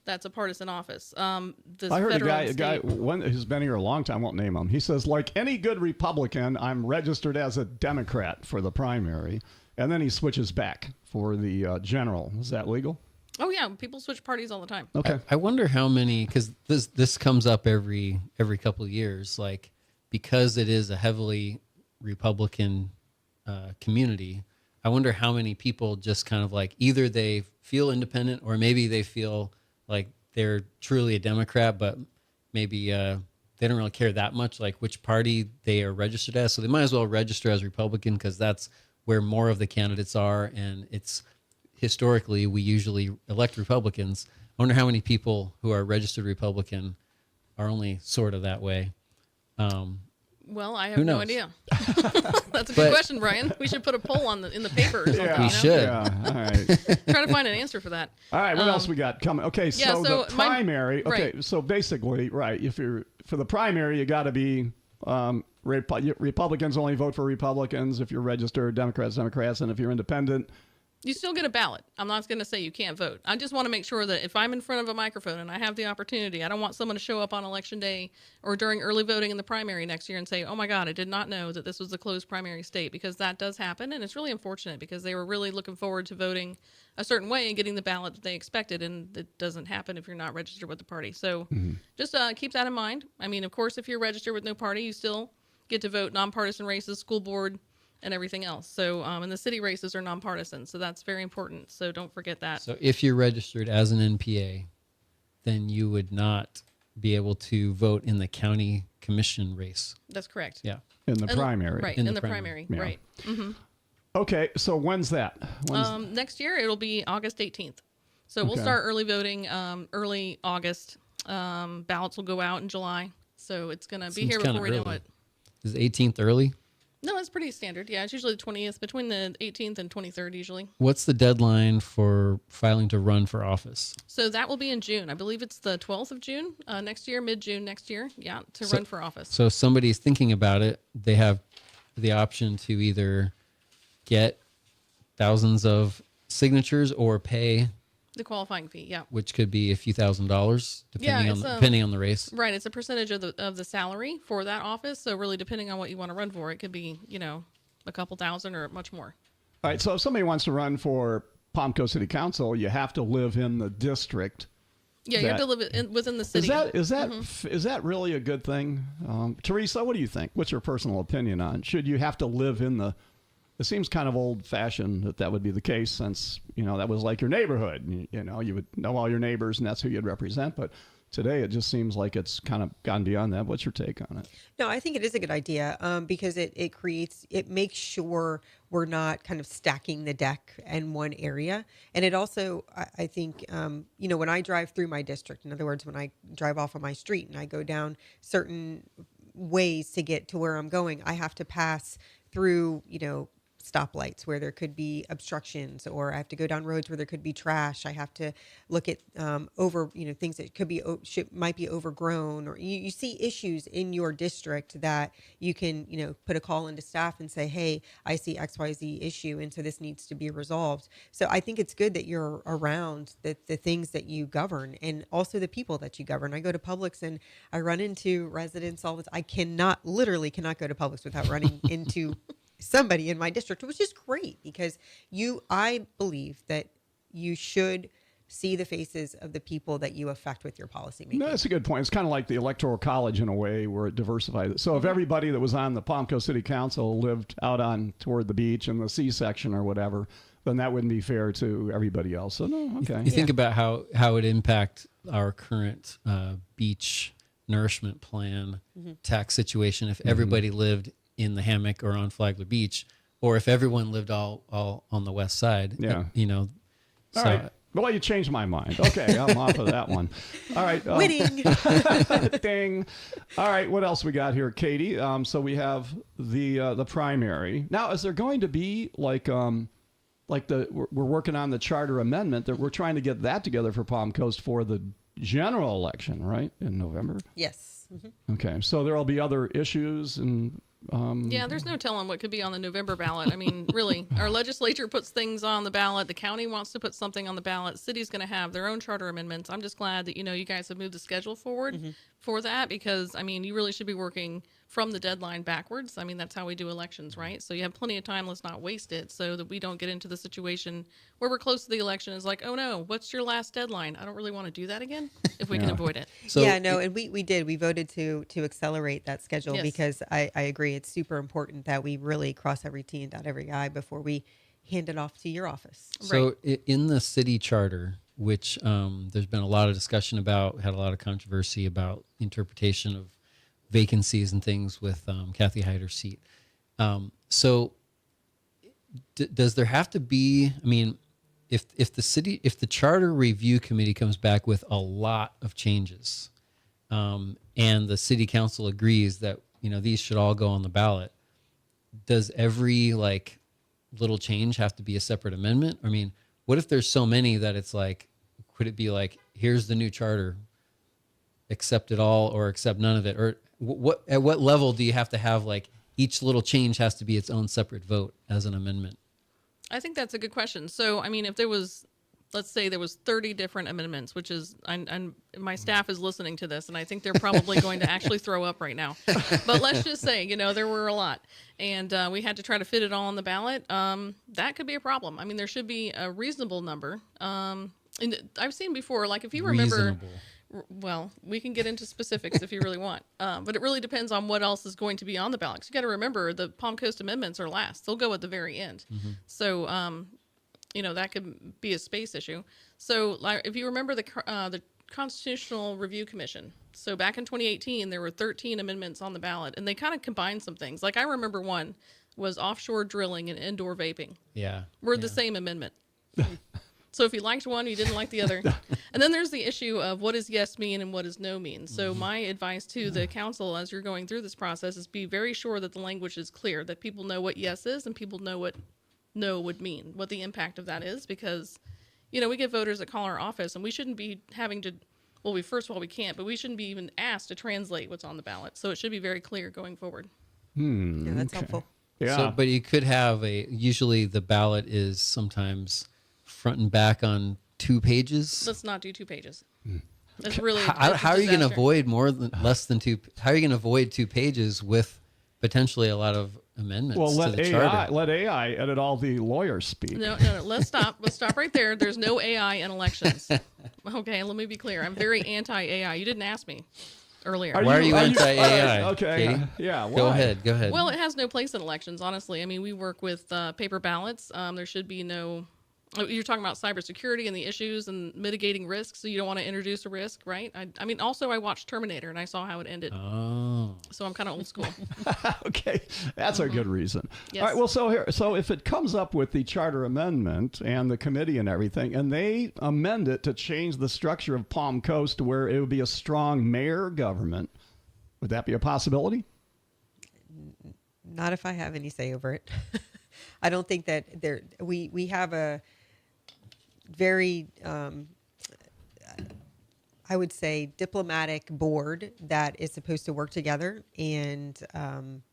that's a partisan office. I heard a guy who's been here a long time, won't name him. He says, like any good Republican, I'm registered as a Democrat for the primary. And then he switches back for the general. Is that legal? Oh, yeah. People switch parties all the time. Okay. I wonder how many, because this comes up every couple of years, like because it is a heavily Republican community, I wonder how many people just kind of like either they feel independent or maybe they feel like they're truly a Democrat, but maybe they don't really care that much, like which party they are registered as. So they might as well register as Republican because that's where more of the candidates are. And it's historically, we usually elect Republicans. I wonder how many people who are registered Republican are only sort of that way. Well, I have no idea. That's a good question, Brian. We should put a poll in the paper or something. Yeah, we should. Yeah, all right. Trying to find an answer for that. All right, what else we got coming? Okay, so the primary. Right. So basically, right, if you're for the primary, you got to be Republicans only vote for Republicans. If you're registered, Democrats, and if you're independent, you still get a ballot. I'm not going to say you can't vote. I just want to make sure that if I'm in front of a microphone and I have the opportunity, I don't want someone to show up on election day or during early voting in the primary next year and say, oh my God, I did not know that this was a closed primary state, because that does happen. And it's really unfortunate because they were really looking forward to voting a certain way and getting the ballot that they expected. And it doesn't happen if you're not registered with the party. So just keep that in mind. I mean, of course, if you're registered with no party, you still get to vote nonpartisan races, school board, and everything else. So, and the city races are nonpartisan. So that's very important. So don't forget that. So if you're registered as an NPA, then you would not be able to vote in the county commission race. That's correct. Yeah. In the primary. Right. In the primary. Yeah. Right. Mm-hmm. Okay. So when's that? Next year, it'll be August 18th. So we'll start early voting early August. Ballots will go out in July. So it's going to be here before we know it. Is 18th early? No, it's pretty standard. Yeah, it's usually the 20th, between the 18th and 23rd usually. What's the deadline for filing to run for office? So that will be in June. I believe it's the 12th of June next year, mid-June next year. Yeah, to run for office. So if somebody's thinking about it, they have the option to either get thousands of signatures or pay the qualifying fee, yeah. Which could be a few $1,000s depending on the race. Right, it's a percentage of the salary for that office. So really, depending on what you want to run for, it could be, you know, a couple thousand or much more. All right, so if somebody wants to run for Palm Coast City Council, you have to live in the district. Yeah, you have to live within the city. Is that really a good thing? Theresa, what do you think? What's your personal opinion on? Should you have to live in the? It seems kind of old-fashioned that would be the case, since, you know, that was like your neighborhood. You know, you would know all your neighbors, and that's who you'd represent. But today, it just seems like it's kind of gone beyond that. What's your take on it? No, I think it is a good idea because it makes sure we're not kind of stacking the deck in one area. And it also, I think, you know, when I drive through my district, in other words, when I drive off on my street and I go down certain ways to get to where I'm going, I have to pass through, you know, stoplights where there could be obstructions, or I have to go down roads where there could be trash. I have to look at things that could be might be overgrown, or you see issues in your district that you can, you know, put a call into staff and say, hey, I see XYZ issue, and so this needs to be resolved. So I think it's good that you're around the things that you govern, and also the people that you govern. I go to Publix and I run into residents all the time. I literally cannot go to Publix without running into somebody in my district, which is great, because I believe that you should see the faces of the people that you affect with your policy making. No, that's a good point. It's kind of like the Electoral College in a way, where it diversified. So if everybody that was on the Palm Coast City Council lived out on toward the beach in the C section or whatever, then that wouldn't be fair to everybody else. So no, okay. You think about how it impact our current beach nourishment plan tax situation if everybody lived in the hammock or on Flagler Beach, or if everyone lived all on the west side. Yeah. So, all right. Well, you changed my mind. Okay, I'm off of that one. All right. Winning. Ding. All right, what else we got here, Katie? So we have the primary. Now, is there going to be we're working on the charter amendment that we're trying to get that together for Palm Coast for the general election, right, in November? Yes. Mm-hmm. Okay, so there will be other issues and. Yeah, there's no telling what could be on the November ballot. I mean, really, our legislature puts things on the ballot. The county wants to put something on the ballot. City's going to have their own charter amendments. I'm just glad that, you guys have moved the schedule forward for that because, I mean, you really should be working from the deadline backwards. I mean, that's how we do elections, right? So you have plenty of time. Let's not waste it so that we don't get into the situation where we're close to the election. It's like, oh, no, what's your last deadline? I don't really want to do that again if we can avoid it. So, and we did. We voted to accelerate that schedule because I agree. It's super important that we really cross every T and dot every I before we hand it off to your office. So in the city charter, which there's been a lot of discussion about, had a lot of controversy about interpretation of vacancies and things with Kathy Hyder's seat. So does there have to be, I mean, if the charter review committee comes back with a lot of changes and the city council agrees that, these should all go on the ballot, does every little change have to be a separate amendment? I mean, what if there's so many that it's could it be here's the new charter, accept it all or accept none of it? Or at what level do you have to have each little change has to be its own separate vote as an amendment? I think that's a good question. So, I mean, if there was, let's say there was 30 different amendments, which is, and my staff is listening to this, and I think they're probably going to actually throw up right now. But let's just say, there were a lot, and we had to try to fit it all on the ballot. That could be a problem. I mean, there should be a reasonable number. And I've seen before, if you remember... Reasonable. Well, we can get into specifics if you really want, but it really depends on what else is going to be on the ballot. You got to remember the Palm Coast amendments are last; they'll go at the very end. So, that could be a space issue. So, if you remember the Constitutional Review Commission, so back in 2018, there were 13 amendments on the ballot, and they kind of combined some things. I remember one was offshore drilling and indoor vaping. Yeah, were the same amendment. So if you liked one, you didn't like the other. And then there's the issue of what does yes mean and what does no mean. So my advice to the council as you're going through this process is be very sure that the language is clear, that people know what yes is and people know what no would mean, what the impact of that is. Because, we get voters that call our office and we shouldn't be having to, first of all, we can't, but we shouldn't be even asked to translate what's on the ballot. So it should be very clear going forward. Yeah, that's helpful. Yeah. So, but you could have usually the ballot is sometimes front and back on 2 pages. Let's not do 2 pages. That's really how are you going to avoid less than 2? How are you going to avoid 2 pages with potentially a lot of amendments? Well, to the charter? let AI edit all the lawyers speak. No. Let's stop. Let's stop right there. There's no AI in elections. Okay, let me be clear. I'm very anti-AI. You didn't ask me earlier. Why are you anti-AI? Okay. Katie? Yeah. Why? Go ahead. Well, it has no place in elections, honestly. I mean, we work with paper ballots. There should be no. You're talking about cybersecurity and the issues and mitigating risks, so you don't want to introduce a risk, right? I mean, also I watched Terminator and I saw how it ended. Oh. So I'm kind of old school. Okay, that's a good reason. Yes. All right, well, so if it comes up with the charter amendment and the committee and everything, and they amend it to change the structure of Palm Coast to where it would be a strong mayor government, would that be a possibility? Not if I have any say over it. I don't think that we have a very, I would say, diplomatic board that is supposed to work together and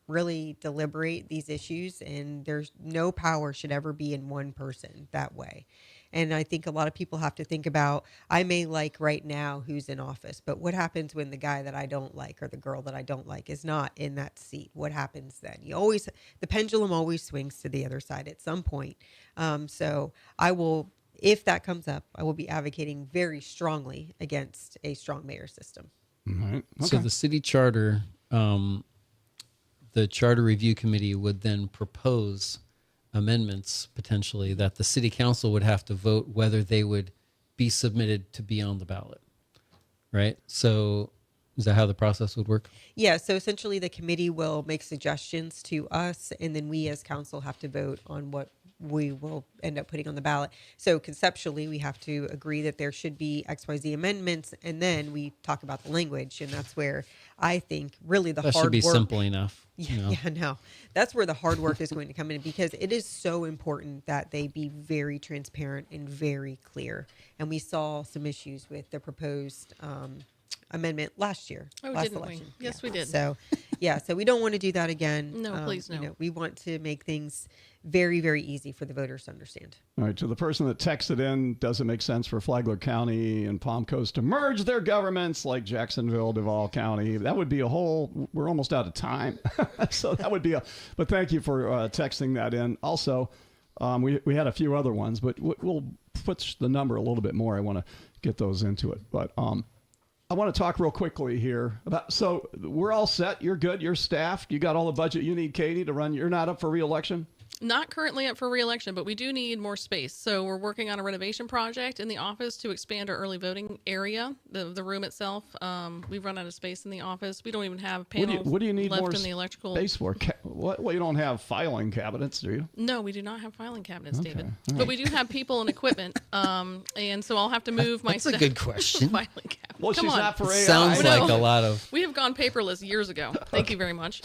really deliberate these issues. And there's no power should ever be in one person that way. And I think a lot of people have to think about, I may like right now who's in office, but what happens when the guy that I don't like or the girl that I don't like is not in that seat? What happens then? The pendulum always swings to the other side at some point. So I will, if that comes up, I will be advocating very strongly against a strong mayor system. Mm-hmm. Okay. So the city charter, the charter review committee would then propose amendments potentially that the city council would have to vote whether they would be submitted to be on the ballot. Right? So is that how the process would work? Yeah, so essentially the committee will make suggestions to us, and then we as council have to vote on what we will end up putting on the ballot. So conceptually, we have to agree that there should be XYZ amendments, and then we talk about the language, and that's where I think really the That hard should be work, simple enough. Yeah, you know? yeah, no. That's where the hard work is going to come in, because it is so important that they be very transparent and very clear. And we saw some issues with the proposed amendment last year. Oh, last didn't election. we? Yes, we did. So, so we don't want to do that again. No, please no. You know, we want to make things very, very easy for the voters to understand. All right, to the person that texted in, does it make sense for Flagler County and Palm Coast to merge their governments like Jacksonville, Duval County? That would be we're almost out of time. So that would be but thank you for texting that in. Also, we had a few other ones, but we'll push the number a little bit more. I want to get those into it. But I want to talk real quickly here about, so we're all set. You're good. You're staffed. You got all the budget you need, Kaiti, to run. You're not up for re-election? Not currently up for re-election, but we do need more space. So we're working on a renovation project in the office to expand our early voting area, the room itself. We've run out of space in the office. We don't even have panels what do you need left more in the electrical space for? Well, you don't have filing cabinets, do you? No, we do not have filing cabinets, Okay. David. All right. But we do have people and equipment. And so I'll have to move my That's a good question. filing cabinet. Well, Come she's on. not for AI. Sounds No. like a lot of. We have gone paperless years ago. Thank you very much.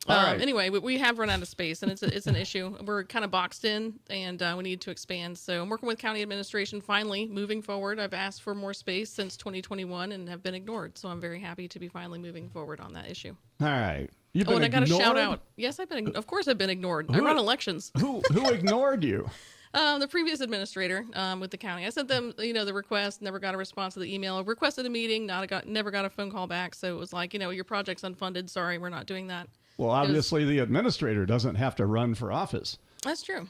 All right. Anyway, we have run out of space, and it's an issue. We're kind of boxed in, and we need to expand. So I'm working with county administration, finally moving forward. I've asked for more space since 2021 and have been ignored. So I'm very happy to be finally moving forward on that issue. All right. You've been And I got to shout ignored? out. Yes, of course I've been ignored. I run elections. Who ignored you? The previous administrator with the county. I sent them, the request, never got a response to the email. Requested a meeting, never got a phone call back. So it was like, your project's unfunded. Sorry, we're not doing that. Well, obviously the administrator doesn't have to run for office. That's true.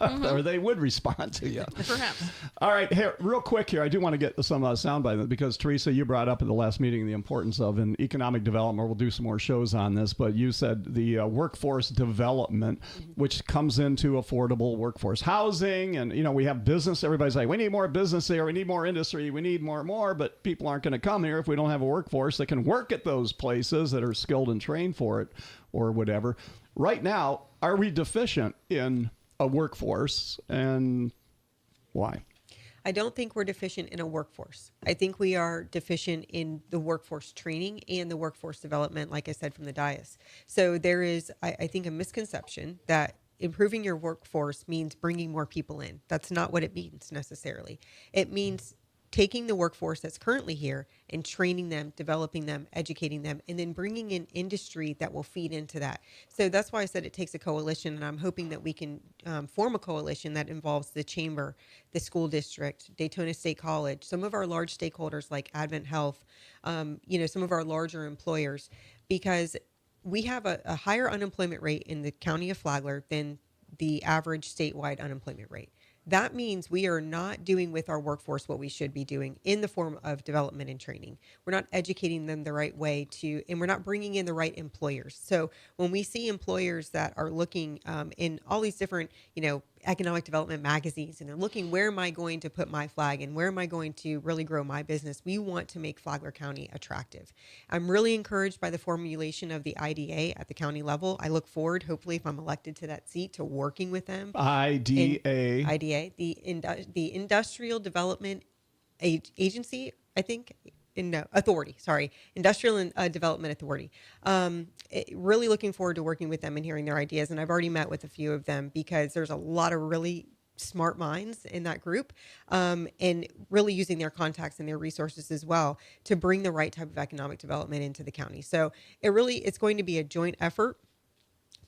Or they would respond to you. Perhaps. All right, here, real quick here, I do want to get some soundbite because Theresa, you brought up at the last meeting the importance of in economic development. We'll do some more shows on this, but you said the workforce development, which comes into affordable workforce housing, and we have business. Everybody's like, we need more business there, we need more industry, we need more, but people aren't going to come here if we don't have a workforce that can work at those places that are skilled and trained for it, or whatever. Right now, are we deficient in a workforce, and why? I don't think we're deficient in a workforce. I think we are deficient in the workforce training and the workforce development, like I said, from the dais. So there is, I think, a misconception that improving your workforce means bringing more people in. That's not what it means necessarily. It means taking the workforce that's currently here and training them, developing them, educating them, and then bringing in industry that will feed into that. So that's why I said it takes a coalition, and I'm hoping that we can form a coalition that involves the chamber, the school district, Daytona State College, some of our large stakeholders like Advent Health, some of our larger employers, because we have a higher unemployment rate in the county of Flagler than the average statewide unemployment rate. That means we are not doing with our workforce what we should be doing in the form of development and training. We're not educating them the right way and we're not bringing in the right employers. So when we see employers that are looking in all these different, economic development magazines, and they're looking, where am I going to put my flag and where am I going to really grow my business? We want to make Flagler County attractive. I'm really encouraged by the formulation of the IDA at the county level. I look forward, hopefully, if I'm elected to that seat, to working with them. IDA, the Industrial Development Agency, I think. Authority, sorry, Industrial Development Authority. Really looking forward to working with them and hearing their ideas. And I've already met with a few of them because there's a lot of really smart minds in that group, and really using their contacts and their resources as well to bring the right type of economic development into the county. So it's going to be a joint effort.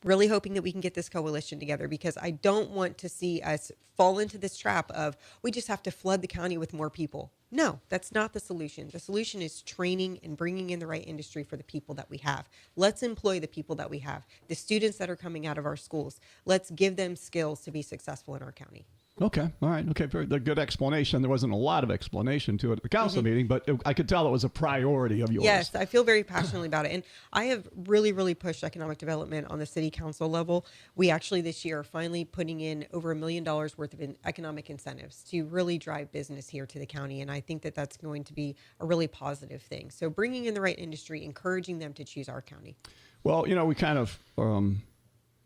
Really hoping that we can get this coalition together, because I don't want to see us fall into this trap of we just have to flood the county with more people. No, that's not the solution. The solution is training and bringing in the right industry for the people that we have. Let's employ the people that we have, the students that are coming out of our schools. Let's give them skills to be successful in our county. Okay. All right. Okay. Very good explanation. There wasn't a lot of explanation to it at the council meeting, but I could tell it was a priority of yours. Yes, I feel very passionately about it. And I have really, really pushed economic development on the city council level. We actually this year are finally putting in over $1 million worth of economic incentives to really drive business here to the county. And I think that that's going to be a really positive thing. So bringing in the right industry, encouraging them to choose our county. Well, we kind of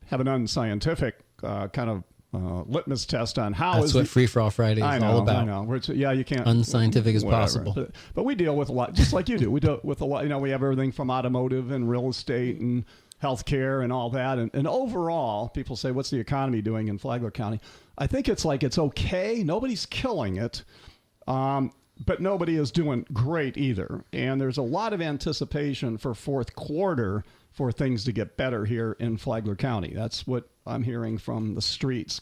have an unscientific kind of litmus test on how that's what Free for All Friday is all about. I know. You can't unscientific as possible. But we deal with a lot, just like you do. We deal with a lot. We have everything from automotive and real estate and healthcare and all that. And overall, people say, "What's the economy doing in Flagler County?" I think it's okay. Nobody's killing it, but nobody is doing great either. And there's a lot of anticipation for fourth quarter for things to get better here in Flagler County. That's what I'm hearing from the streets.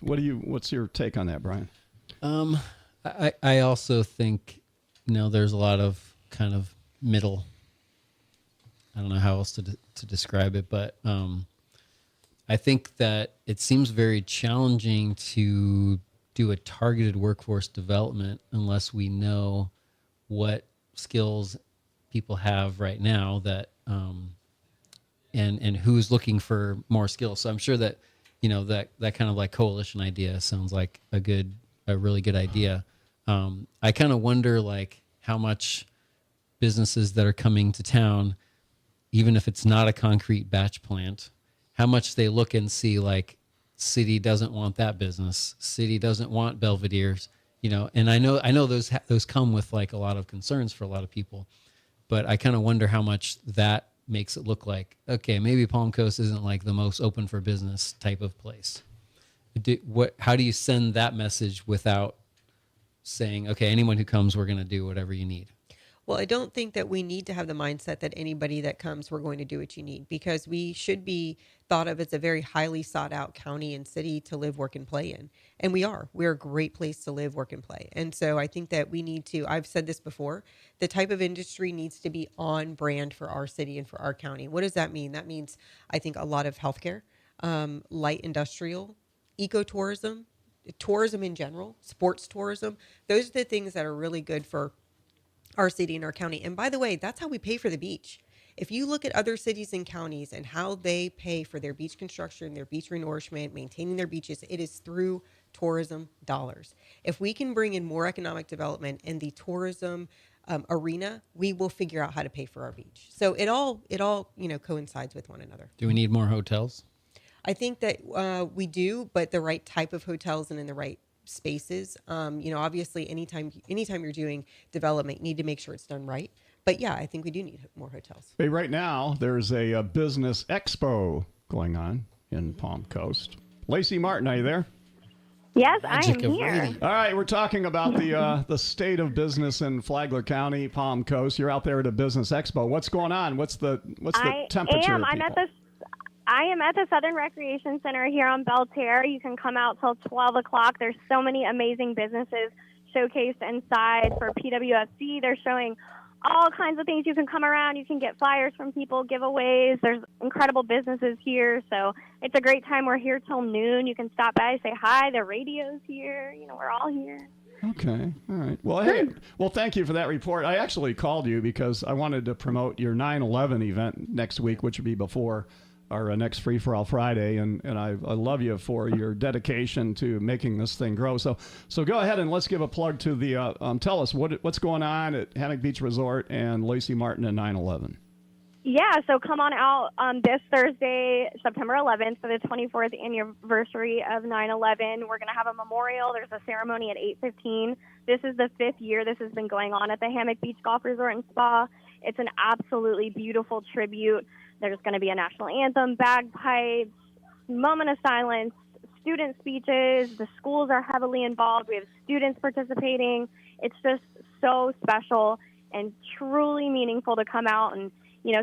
What's your take on that, Brian? I also think, there's a lot of kind of middle. I don't know how else to describe it, but I think that it seems very challenging to do a targeted workforce development unless we know what skills people have right now that and who's looking for more skills. So I'm sure that that kind of like coalition idea sounds like a really good idea. I kind of wonder like how much businesses that are coming to town, even if it's not a concrete batch plant, how much they look and see like city doesn't want that business, city doesn't want Belvedere's, and I know those come with like a lot of concerns for a lot of people. But I kind of wonder how much that makes it look like, okay, maybe Palm Coast isn't like the most open for business type of place. How do you send that message without saying, okay, anyone who comes, we're going to do whatever you need? Well, I don't think that we need to have the mindset that anybody that comes, we're going to do what you need, because we should be thought of as a very highly sought out county and city to live, work, and play in. And we're a great place to live, work, and play. And so I think that we need to, I've said this before, the type of industry needs to be on brand for our city and for our county. What does that mean? That means, I think, a lot of healthcare, light industrial, ecotourism, tourism in general, sports tourism. Those are the things that are really good for our city and our county. And by the way, that's how we pay for the beach. If you look at other cities and counties and how they pay for their beach construction, their beach renourishment, maintaining their beaches, it is through tourism dollars. If we can bring in more economic development in the tourism arena, we will figure out how to pay for our beach. So it all coincides with one another. Do we need more hotels? I think that we do, but the right type of hotels and in the right spaces. Obviously anytime you're doing development, you need to make sure it's done right. But yeah, I think we do need more hotels. Hey, right now there's a business expo going on in Palm Coast. Lacey Martin, are you there? Yes, I am here. All right, we're talking about the state of business in Flagler County, Palm Coast. You're out there at a business expo. What's going on? What's the temperature? I am at the Southern Recreation Center here on Belterre. You can come out till 12 o'clock. There's so many amazing businesses showcased inside for PWFC. They're showing all kinds of things. You can come around. You can get flyers from people, giveaways. There's incredible businesses here. So it's a great time. We're here till noon. You can stop by, say hi. The radio's here. We're all here. Okay. All right. Well, hey, thank you for that report. I actually called you because I wanted to promote your 9/11 event next week, which would be before our next Free for All Friday, and I love you for your dedication to making this thing grow. So go ahead and let's give a plug to the. Tell us what's going on at Hammock Beach Resort and Lacey Martin and 9/11. Yeah, so come on out this Thursday, September 11th, for the 24th anniversary of 9/11. We're going to have a memorial. There's a ceremony at 8:15. This is the 5th year this has been going on at the Hammock Beach Golf Resort and Spa. It's an absolutely beautiful tribute. There's going to be a national anthem, bagpipes, moment of silence, student speeches. The schools are heavily involved. We have students participating. It's just so special and truly meaningful to come out. And,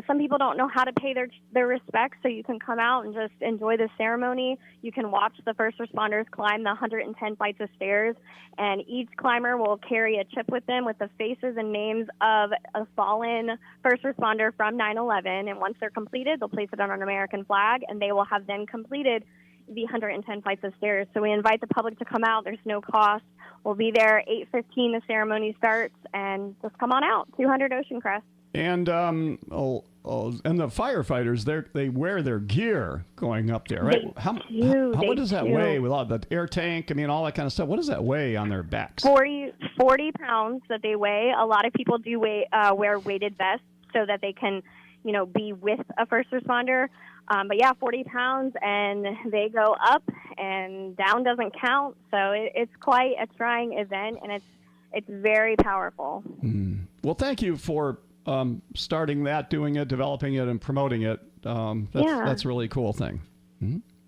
some people don't know how to pay their respects, so you can come out and just enjoy the ceremony. You can watch the first responders climb the 110 flights of stairs, and each climber will carry a chip with them with the faces and names of a fallen first responder from 9/11. And once they're completed, they'll place it on an American flag, and they will have then completed the 110 flights of stairs. So we invite the public to come out. There's no cost. We'll be there 8:15. The ceremony starts, and just come on out. 200 Ocean Crest. And and the firefighters, they wear their gear going up there, right? What does that weigh with all the air tank? I mean, all that kind of stuff. What does that weigh on their backs? 40 pounds that they weigh. A lot of people do wear weighted vests so that they can, be with a first responder. But yeah, 40 pounds, and they go up and down doesn't count. So it's quite a trying event, and it's very powerful. Well, thank you for starting that, doing it, developing it, and promoting it. That's a really cool thing.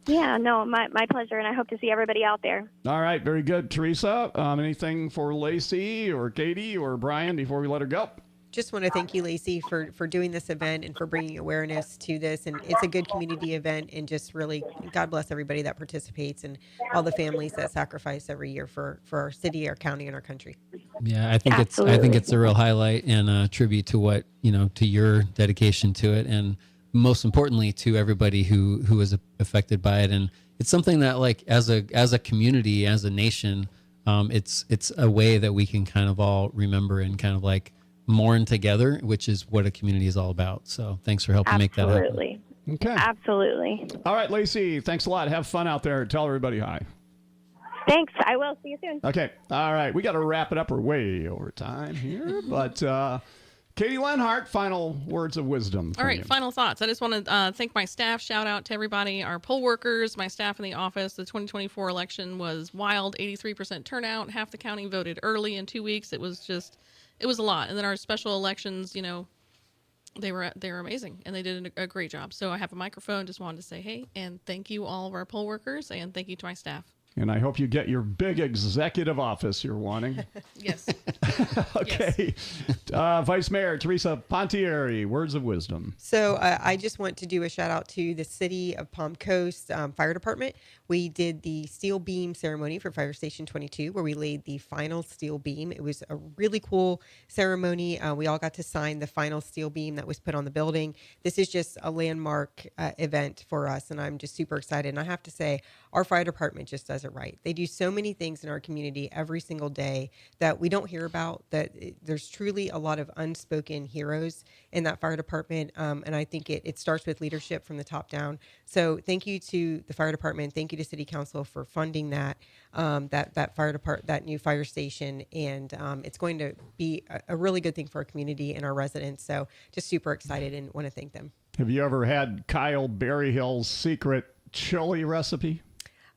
Yeah, no, my pleasure, and I hope to see everybody out there. All right, very good. Theresa, anything for Lacey or Kaiti or Brian before we let her go? Just want to thank you, Lacey, for doing this event and for bringing awareness to this. And it's a good community event, and just really, God bless everybody that participates and all the families that sacrifice every year for our city, our county, and our country. Yeah, I think it's a real highlight and a tribute to what, to your dedication to it, and most importantly to everybody who is affected by it. And it's something that, like, as a community, as a nation, it's a way that we can kind of all remember and kind of like mourn together, which is what a community is all about. So thanks for helping make that happen. Absolutely. Okay. Absolutely. All right, Lacey, thanks a lot. Have fun out there. Tell everybody hi. Thanks. I will. See you soon. Okay. All right. We got to wrap it up. We're way over time here. But Kaiti Lenhart, final words of wisdom. All right. Final thoughts. I just want to thank my staff. Shout out to everybody, our poll workers, my staff in the office. The 2024 election was wild. 83% turnout. Half the county voted early in 2 weeks. It was a lot. And then our special elections, they were amazing, and they did a great job. So I have a microphone. Just wanted to say hey, and thank you all of our poll workers, and thank you to my staff. And I hope you get your big executive office you're wanting. Yes. Okay. Yes. Vice Mayor Theresa Pontieri, words of wisdom. So I just want to do a shout out to the City of Palm Coast Fire Department. We did the steel beam ceremony for Fire Station 22, where we laid the final steel beam. It was a really cool ceremony. We all got to sign the final steel beam that was put on the building. This is just a landmark event for us, and I'm just super excited. And I have to say, our fire department just does it right. They do so many things in our community every single day that we don't hear about, that there's truly a lot of unspoken heroes in that fire department. And I think it starts with leadership from the top down. So thank you to the fire department. Thank you to City Council for funding that fire department, that new fire station. And it's going to be a really good thing for our community and our residents. So just super excited and want to thank them. Have you ever had Kyle Berryhill's secret chili recipe?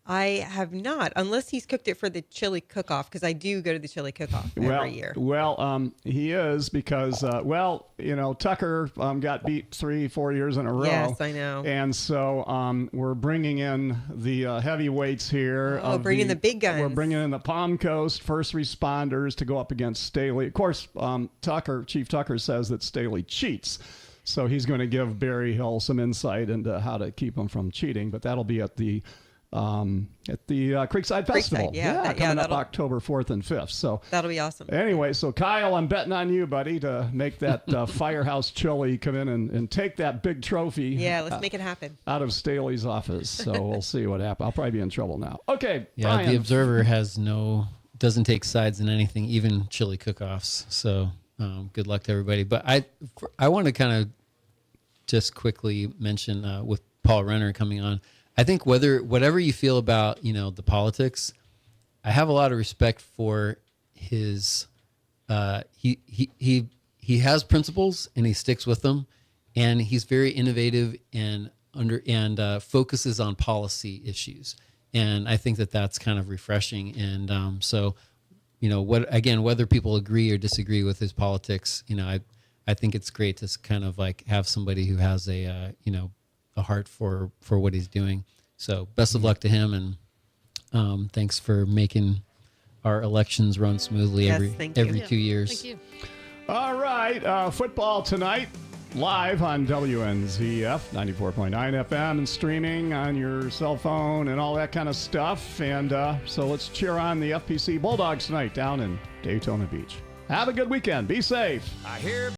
I have not, unless he's cooked it for the chili cook-off, because I do go to the chili cook-off every year. Well, he is because, Tucker got beat 3-4 years in a row. Yes, I know. And so we're bringing in the heavyweights here. Bringing the big guns. We're bringing in the Palm Coast first responders to go up against Staley. Of course, Chief Tucker says that Staley cheats. So he's going to give Berryhill some insight into how to keep him from cheating, but that'll be at the Creekside Festival. Coming up October 4th and 5th. So that'll be awesome. Anyway, so Kyle, I'm betting on you, buddy, to make that Firehouse Chili come in and take that big trophy. Yeah, let's make it happen. Out of Staley's office. So we'll see what happens. I'll probably be in trouble now. Okay. Yeah, Brian. The Observer doesn't take sides in anything, even chili cook-offs. So good luck to everybody. But I want to kind of just quickly mention with Paul Renner coming on, I think whatever you feel about, the politics, I have a lot of respect for his, he has principles and he sticks with them, and he's very innovative and focuses on policy issues. And I think that that's kind of refreshing. And so, whether people agree or disagree with his politics, I think it's great to kind of like have somebody who has a heart for what he's doing. So best of luck to him, and thanks for making our elections run smoothly every 2 years. Thank you. All right, football tonight, live on WNZF 94.9 FM and streaming on your cell phone and all that kind of stuff. And so let's cheer on the FPC Bulldogs tonight down in Daytona Beach. Have a good weekend. Be safe. I hear